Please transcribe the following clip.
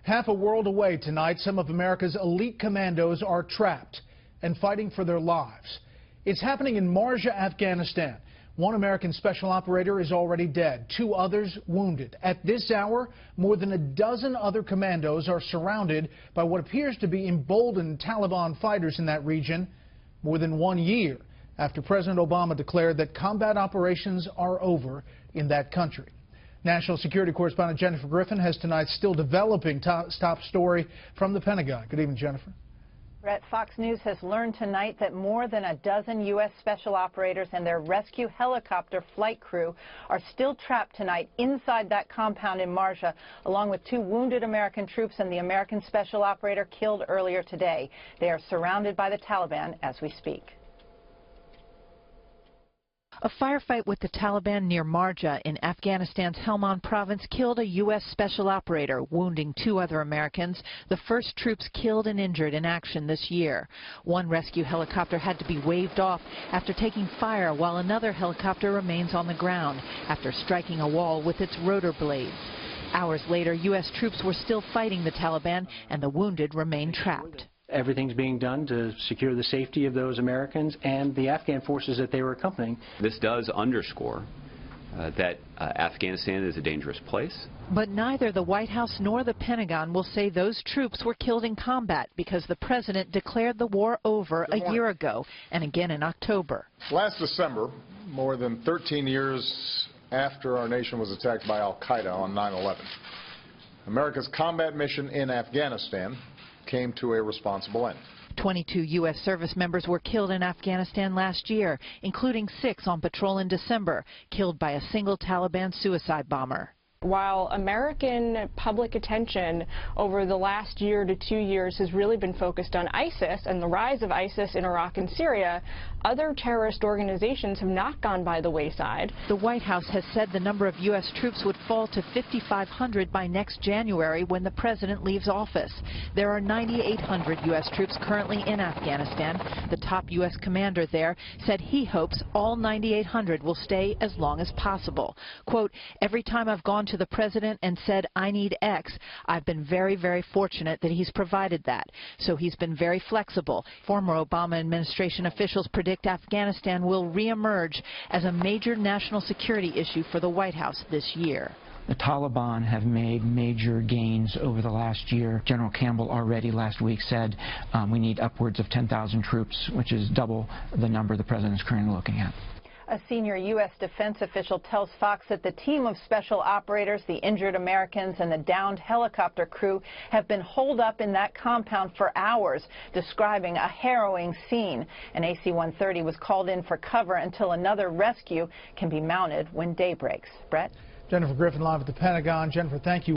Half a world away tonight, some of America's elite commandos are trapped and fighting for their lives. It's happening in Marja, Afghanistan. One American special operator is already dead, 2 others wounded. At this hour, more than a dozen other commandos are surrounded by what appears to be emboldened Taliban fighters in that region more than 1 year after President Obama declared that combat operations are over in that country. National Security Correspondent Jennifer Griffin has tonight's still developing top story from the Pentagon. Good evening, Jennifer. Brett, Fox News has learned tonight that more than a dozen U.S. special operators and their rescue helicopter flight crew are still trapped tonight inside that compound in Marja, along with 2 wounded American troops and the American special operator killed earlier today. They are surrounded by the Taliban as we speak. A firefight with the Taliban near Marja in Afghanistan's Helmand province killed a U.S. special operator, wounding 2 other Americans, the first troops killed and injured in action this year. One rescue helicopter had to be waved off after taking fire, while another helicopter remains on the ground after striking a wall with its rotor blades. Hours later, U.S. troops were still fighting the Taliban, and the wounded remain trapped. Everything's being done to secure the safety of those Americans and the Afghan forces that they were accompanying. This does underscore that Afghanistan is a dangerous place. But neither the White House nor the Pentagon will say those troops were killed in combat because the president declared the war over a year ago and again in October. Last December, more than 13 years after our nation was attacked by al-Qaeda on 9/11, America's combat mission in Afghanistan came to a responsible end. 22 U.S. service members were killed in Afghanistan last year, including 6 on patrol in December, killed by a single Taliban suicide bomber. While American public attention over the last year to 2 years has really been focused on ISIS and the rise of ISIS in Iraq and Syria, other terrorist organizations have not gone by the wayside. The White House has said the number of U.S. troops would fall to 5,500 by next January when the president leaves office. There are 9,800 U.S. troops currently in Afghanistan. The top U.S. commander there said he hopes all 9,800 will stay as long as possible. Quote, "Every time I've gone to the president and said, I need X, I've been very, very fortunate that he's provided that. So he's been very flexible." Former Obama administration officials predict Afghanistan will reemerge as a major national security issue for the White House this year. The Taliban have made major gains over the last year. General Campbell already last week said we need upwards of 10,000 troops, which is double the number the president is currently looking at. A senior U.S. defense official tells Fox that the team of special operators, the injured Americans, and the downed helicopter crew have been holed up in that compound for hours, describing a harrowing scene. An AC-130 was called in for cover until another rescue can be mounted when day breaks. Brett? Jennifer Griffin live at the Pentagon. Jennifer, thank you.